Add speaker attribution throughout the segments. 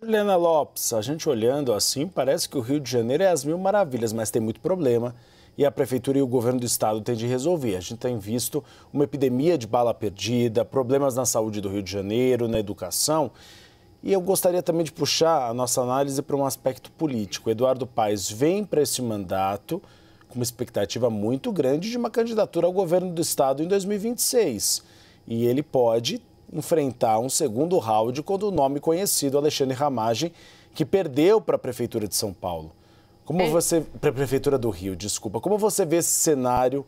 Speaker 1: Juliana Lopes, a gente olhando assim, parece que o Rio de Janeiro é às mil maravilhas, mas tem muito problema e a Prefeitura e o governo do estado têm de resolver. A gente tem visto uma epidemia de bala perdida, problemas na saúde do Rio de Janeiro, na educação. E eu gostaria também de puxar a nossa análise para um aspecto político. Eduardo Paes vem para esse mandato com uma expectativa muito grande de uma candidatura ao governo do estado em 2026. E ele pode enfrentar um segundo round quando o nome conhecido, Alexandre Ramagem, que perdeu para a Prefeitura de São Paulo. Para a Prefeitura do Rio, desculpa. Como você vê esse cenário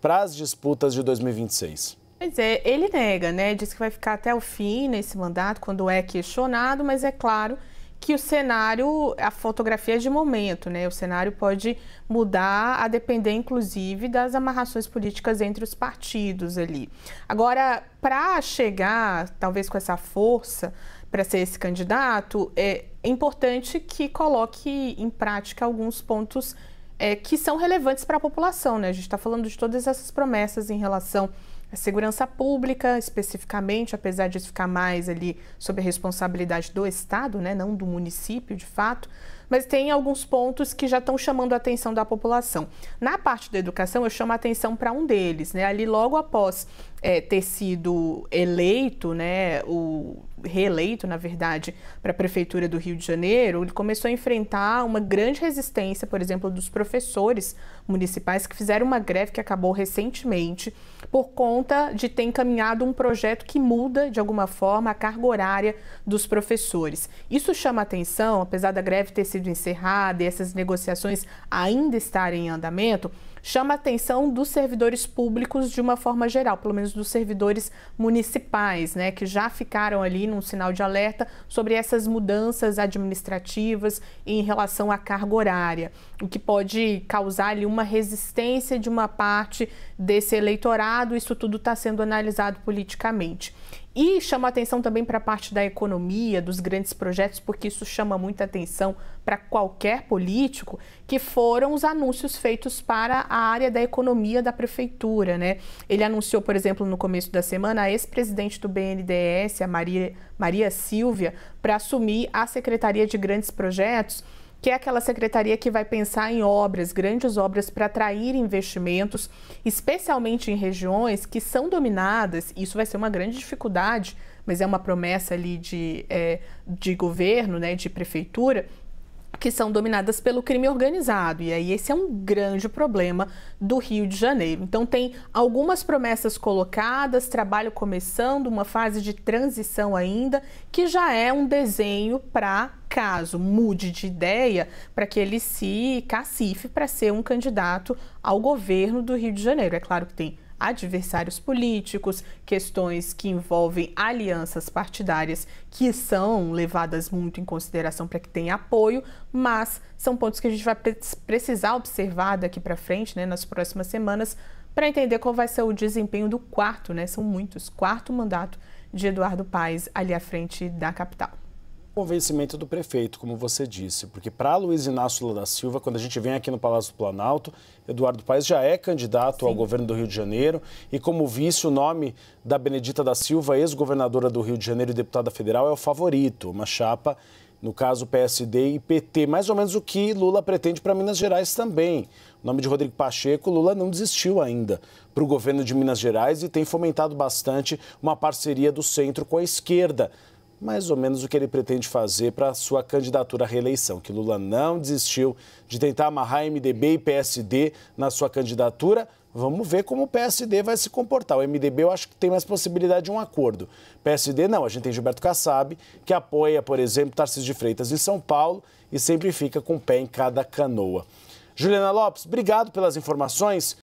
Speaker 1: para as disputas de 2026?
Speaker 2: Pois é, ele nega, né? Diz que vai ficar até o fim nesse mandato, quando é questionado, mas é claro que o cenário, a fotografia é de momento, né? O cenário pode mudar a depender, inclusive, das amarrações políticas entre os partidos ali. Agora, para chegar, talvez com essa força, para ser esse candidato, é importante que coloque em prática alguns pontos que são relevantes para a população, né? A gente está falando de todas essas promessas em relação à segurança pública, especificamente, apesar de ficar mais ali sob a responsabilidade do Estado, né, não do município, de fato, mas tem alguns pontos que já estão chamando a atenção da população. Na parte da educação, eu chamo a atenção para um deles, né, ali logo após ter sido eleito, né, reeleito, na verdade, para a Prefeitura do Rio de Janeiro, ele começou a enfrentar uma grande resistência, por exemplo, dos professores municipais que fizeram uma greve que acabou recentemente por conta de ter encaminhado um projeto que muda, de alguma forma, a carga horária dos professores. Isso chama atenção, apesar da greve ter sido encerrada e essas negociações ainda estarem em andamento, chama a atenção dos servidores públicos de uma forma geral, pelo menos dos servidores municipais, né, que já ficaram ali num sinal de alerta sobre essas mudanças administrativas em relação à carga horária, o que pode causar ali uma resistência de uma parte desse eleitorado. Isso tudo está sendo analisado politicamente. E chama atenção também para a parte da economia, dos grandes projetos, porque isso chama muita atenção para qualquer político, que foram os anúncios feitos para a área da economia da Prefeitura, né? Ele anunciou, por exemplo, no começo da semana, a ex-presidente do BNDES, a Maria Silvia, para assumir a Secretaria de Grandes Projetos, que é aquela secretaria que vai pensar em obras, grandes obras para atrair investimentos, especialmente em regiões que são dominadas. Isso vai ser uma grande dificuldade, mas é uma promessa ali de governo, né, de prefeitura, que são dominadas pelo crime organizado. E aí esse é um grande problema do Rio de Janeiro. Então tem algumas promessas colocadas, trabalho começando, uma fase de transição ainda, que já é um desenho para, caso mude de ideia, para que ele se cacife para ser um candidato ao governo do Rio de Janeiro. É claro que tem adversários políticos, questões que envolvem alianças partidárias que são levadas muito em consideração para que tenha apoio, mas são pontos que a gente vai precisar observar daqui para frente, né, nas próximas semanas, para entender qual vai ser o desempenho do quarto, né, são muitos, quarto mandato de Eduardo Paes ali à frente da capital.
Speaker 1: Convencimento do prefeito, como você disse, porque para Luiz Inácio Lula da Silva, quando a gente vem aqui no Palácio do Planalto, Eduardo Paes já é candidato ao governo do Rio de Janeiro e como vice o nome da Benedita da Silva, ex-governadora do Rio de Janeiro e deputada federal, é o favorito, uma chapa, no caso PSD e PT, mais ou menos o que Lula pretende para Minas Gerais também. O nome de Rodrigo Pacheco, Lula não desistiu ainda para o governo de Minas Gerais e tem fomentado bastante uma parceria do centro com a esquerda. Mais ou menos o que ele pretende fazer para a sua candidatura à reeleição, que Lula não desistiu de tentar amarrar MDB e PSD na sua candidatura. Vamos ver como o PSD vai se comportar. O MDB eu acho que tem mais possibilidade de um acordo. PSD não, a gente tem Gilberto Kassab, que apoia, por exemplo, Tarcísio de Freitas em São Paulo e sempre fica com o pé em cada canoa. Juliana Lopes, obrigado pelas informações.